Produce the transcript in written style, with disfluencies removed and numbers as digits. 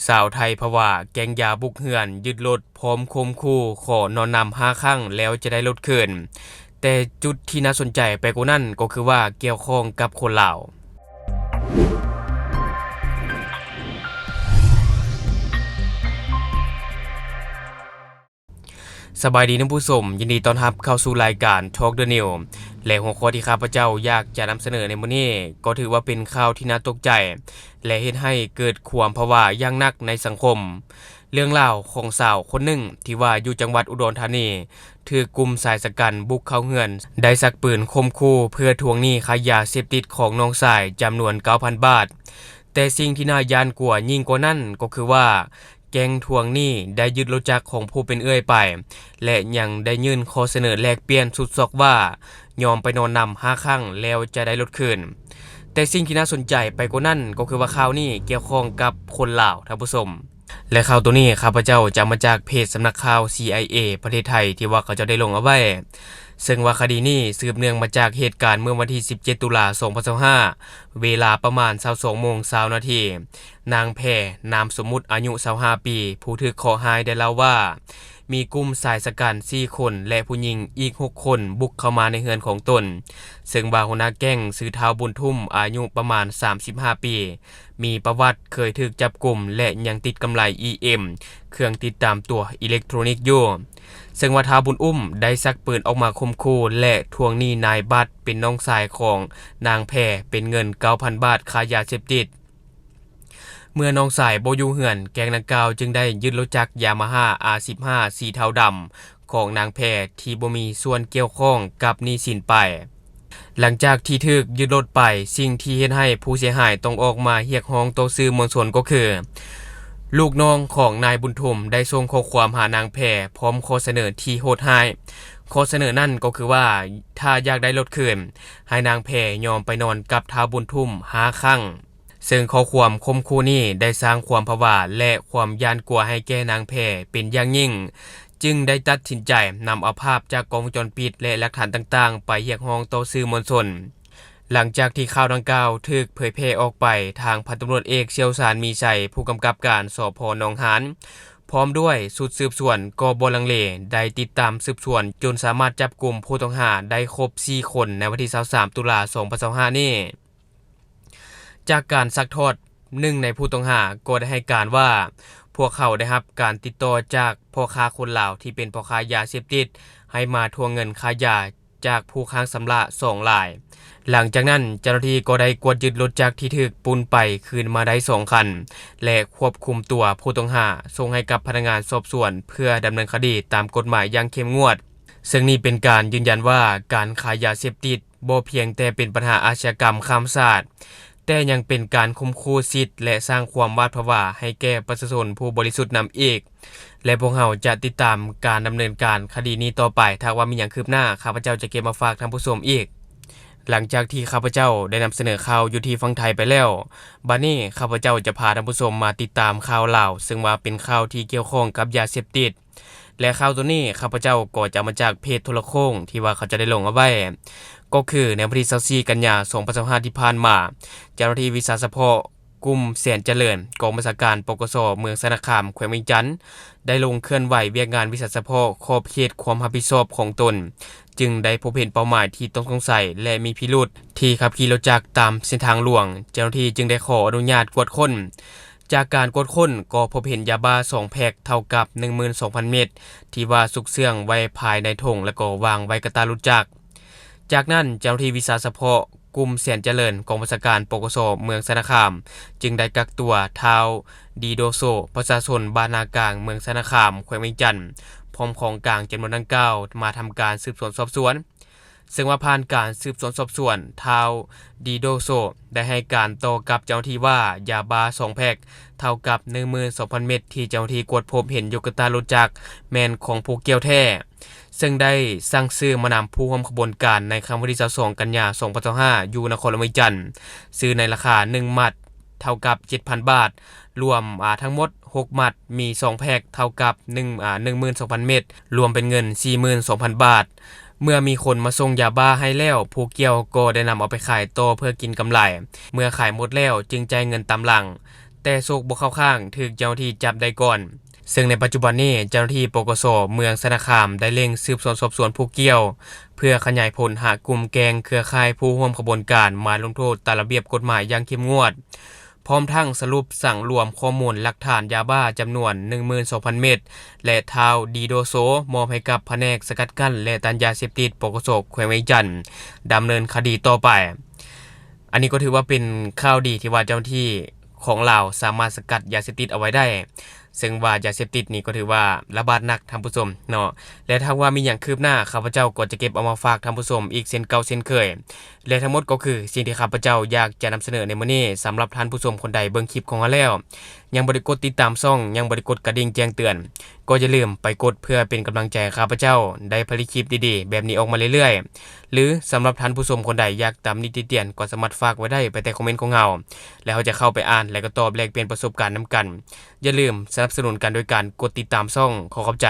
สาวไทยภาวะแก๊งยาบุกเหือนยึดรถพร้อมคมคู่ขอนอนนำ5 ครั้งแล้วจะได้ลดคืนแต่จุดที่น่าสนใจไปกว่านั้นก็คือว่าเกี่ยวข้องกับคนลาวสบายดีท่านผู้ชมยินดีต้อนรับเข้าสู่รายการ Talk the New และหัวข้อที่ข้าพเจ้าอยากจะนำเสนอในมื้อนี้ก็ถือว่าเป็นข่าวที่น่าตกใจและเฮ็ดให้เกิดความภาวะอย่างหนักในสังคมเรื่องราวของสาวคนหนึ่งที่ว่าอยู่จังหวัดอุดรธานีถูกกลุ่มสายสกัดบุกเข้าเฮือนได้ชักปืนข่มขู่เพื่อทวงหนี้ค่ายาเสพติดของน้องชายจำนวน 9,000 บาทแต่สิ่งที่น่าย้านกว่ายิ่งกว่านั้นก็คือว่าแก๊งทวงหนี้ได้ยึดรถจักรของผู้เป็นเอื้อยไปและยังได้ยื่นข้อเสนอแลกเปลี่ยนสุดซอกว่ายอมไปนอนนำ5 ครั้งแล้วจะได้ลดคืนแต่สิ่งที่น่าสนใจไปกว่านั้นก็คือว่าข่าวนี้เกี่ยวข้องกับคนลาวท่านผู้ชมและข่าวตัวนี้ข้าพเจ้าจะมาจากเพจสำนักข่าว CIA ประเทศไทยที่ว่าเขาจะได้ลงเอาไว้ซึ่งว่าคดีนี้สืบเนื่องมาจากเหตุการณ์เมื่อวันที่17 ตุลาคม 2025เวลาประมาณ 22:20 น.นางแพรนามสมมุติอายุ25 ปีผู้ถูกขอหายได้เล่าว่ามีกลุ่มสายสกัด4 คนและผู้หญิงอีก6 คนบุกเข้ามาในเฮือนของตนซึ่งบาหัวหน้าแก๊งซื้อเท้าบุญทุ่มอายุประมาณ35 ปีมีประวัติเคยถูกจับกุมและยังติดกำไร EM เครื่องติดตามตัวอิเล็กทรอนิกส์อยู่ซึ่งว่าท้าวบุญอุ้มได้ซักปืนออกมาข่มขู่และทวงหนี้นายบัตรเป็นน้องชายของนางแพรเป็นเงิน 9,000 บาทค่ายาเสพติดเมื่อน้องสายบ่อยู่เฮือนแก๊งดังกล่าวจึงได้ยึดรถจักรยามาฮ่า R15 สีเทาดำของนางแพรที่บ่มีส่วนเกี่ยวข้องกับหนี้สินไปหลังจากที่ถูกยึดรถไปสิ่งที่เฮ็ดให้ผู้เสียหายต้องออกมาเรียกร้องต่อสื่อมวลชนก็คือลูกน้องของนายบุญถมได้ส่งข้อความหานางแพรพร้อมข้อเสนอที่โหดร้ายข้อเสนอนั่นก็คือว่าถ้าอยากได้ลดคืนให้นางแพรยอมไปนอนกับท้าวบุญทุ่ม5 ครั้งซึ่งข้อความข่มขู่นี้ได้สร้างความภาวะและความย่านกลัวให้แก่นางแพรเป็นอย่างยิ่งจึงได้ตัดสินใจนำเอาภาพจากกล้องวงจรปิดและหลักฐานต่างๆไปเรียกร้องต่อสื่อมวลชนหลังจากที่ข่าวดังกล่าวถูกเผยแพร่ออกไปทางพันตำรวจเอกเชี่ยวชาญมีชัยผู้กำกับการสพ.หนองหานพร้อมด้วยชุดสืบสวนกบลังเลได้ติดตามสืบสวนจนสามารถจับกลุ่มผู้ต้องหาได้ครบ4 คนในวันที่23 ตุลาคม 2025นี้จากการซักทอดหนึ่งในผู้ต้องหาก็ได้ให้การว่าพวกเขาได้รับการติดต่อจากพ่อค้าคนลาวที่เป็นพ่อค้ายาเสพติดให้มาทวงเงินค่ายาจากผู้ค้างชำระ2 รายหลังจากนั้นเจ้าหน้าที่ก็ได้กวดยึดรถจักรที่ถูกปล้นไปคืนมาได้2 คันและควบคุมตัวผู้ต้องหาส่งให้กับพนักงานสอบสวนเพื่อดำเนินคดีตามกฎหมายอย่างเข้มงวดซึ่งนี่เป็นการยืนยันว่าการขายยาเสพติดบ่เพียงแต่เป็นปัญหาอาชญากรรมข้ามชาติแต่ยังเป็นการข่มขู่สิทธิ์และสร้างความหวาดผวาให้แก่ประชาชนผู้บริสุทธิ์นำอีกและพวกเราจะติดตามการดำเนินการคดีนี้ต่อไปถ้าว่ามีอย่างคืบหน้าข้าพเจ้าจะเก็บมาฝากท่านผู้ชมอีกหลังจากที่ข้าพเจ้าได้นำเสนอข่าวอยู่ที่ฝั่งไทยไปแล้วบัดนี้ข้าพเจ้าจะพาท่านผู้ชมมาติดตามข่าวลาวซึ่งว่าเป็นข่าวที่เกี่ยวข้องกับยาเสพติดและข่าวตัวนี้ข้าพเจ้าก็จะมาจากเพจโทรโข่งที่ว่าเขาจะได้ลงเอาไว้ก็คือในวันที่24 กันยายน 2025ที่ผ่านมาเจ้าหน้าที่วิสาเฉพาะกลุ่มแสนเจริญกองบัญชาการปกสเมืองสารคามแขวงเวียงจันทน์ได้ลงเคลื่อนไหวเวียกงานวิสาเฉพาะขอบเขตความรับผิดชอบของตนจึงได้พบเห็นเป้าหมายที่ต้องสงสัยและมีพิรุธที่ขับขี่รถจักรตามเส้นทางหลวงเจ้าหน้าที่จึงได้ขออนุญาตตรวจค้นจากการตรวจค้นก็พบเห็นยาบ้า2 แพ็คเท่ากับ 12,000 เม็ดที่ว่าซุกเสื่องไว้ภายในถุงและก็วางไว้กับตารถจักรจากนั้นเจ้าหน้าที่วิสาเฉพาะกลุ่มแสนเจริญกองบัญชาการปกสเมืองสารคามจึงได้กักตัวท้าวดีโดโซประชาชนบ้านนากลางเมืองสารคามแขวงเวียงจันทน์พร้อมของกลางจำนวนดังกล่าวมาทำการสืบสวนสอบสวนซึ่งว่าผ่านการสืบสวนสอบสวนท้าวดีโดโซได้ให้การต่อกับเจ้าหน้าที่ว่ายาบ้า2 แพ็คเท่ากับ 12,000 เม็ดที่เจ้าหน้าที่กวดพบเห็นอยู่กับตารถจักรแม่นของผู้เกี่ยวแท้ซึ่งได้สั่งซื้อมานำผู้ร่วมขบวนการในครั้งวันที่22 กันยายน 2025อยู่นครเวียงจันทน์ซื้อในราคา1 มัดเท่ากับ 7,000 บาทรวมทั้งหมด6 มัดมี2 แพ็คเท่ากับ12,000 เม็ดรวมเป็นเงิน 42,000 บาทเมื่อมีคนมาส่งยาบ้าให้แล้วผู้เกี่ยวก็ได้นำเอาไปขายต่อเพื่อกินกำไรเมื่อขายหมดแล้วจึงจ่ายเงินตามหลัง แต่โศกบ่เข้าข้างถูกเจ้าหน้าที่จับได้ก่อนซึ่งในปัจจุบันนี้เจ้าหน้าที่ปกสเมืองสะนะคามได้เร่งสืบสวนสอบสวนผู้เกี่ยวเพื่อขยายผลหากลุ่มแก๊งเครือข่ายผู้ร่วมขบวนการมาลงโทษตามระเบียบกฎหมายอย่างเข้มงวดพร้อมทั้งสรุปสั่งรวมข้อมูลหลักฐานยาบ้าจำนวน 12,000 เม็ดและทาวดีโดโซมอบให้กับแผนกสกัดกั้นและต้านยาเสพติดปกสแขวงเวียงจันทน์ดำเนินคดีต่อไปอันนี้ก็ถือว่าเป็นข่าวดีที่ว่าเจ้าหน้าที่ของลาวสามารถสกัดยาเสพติดเอาไว้ได้ซึ่งว่ายาเสพติดนี่ก็ถือว่าระบาดหนักท่านผู้ชมเนาะและถ้าว่ามีอย่างคืบหน้าข้าพเจ้าก็จะเก็บเอามาฝากท่านผู้ชมอีกเช่นเก่าเช่นเคยและทั้งหมดก็คือสิ่งที่ข้าพเจ้าอยากจะนำเสนอในมื้อนี้สำหรับท่านผู้ชมคนใดเบิ่งคลิปของเราแล้วยังบ่ได้กดติดตามช่องยังบ่ได้กดกระดิ่งแจ้งเตือนก็อย่าลืมไปกดเพื่อเป็นกำลังใจข้าพเจ้าได้ผลิตคลิปดีๆแบบนี้ออกมาเรื่อยๆหรือสำหรับท่านผู้ชมคนใดอยากตามนิติเตียนก็สามารถฝากไว้ได้ไปแต่คอมเมนต์ของเราแล้วเราจะเข้าไปอ่านและก็ตอบแลกเปลี่ยนประสบการณ์นํกันอย่าลืมสนับสนุนกันโดยการกดติดตามช่องขอขอบใจ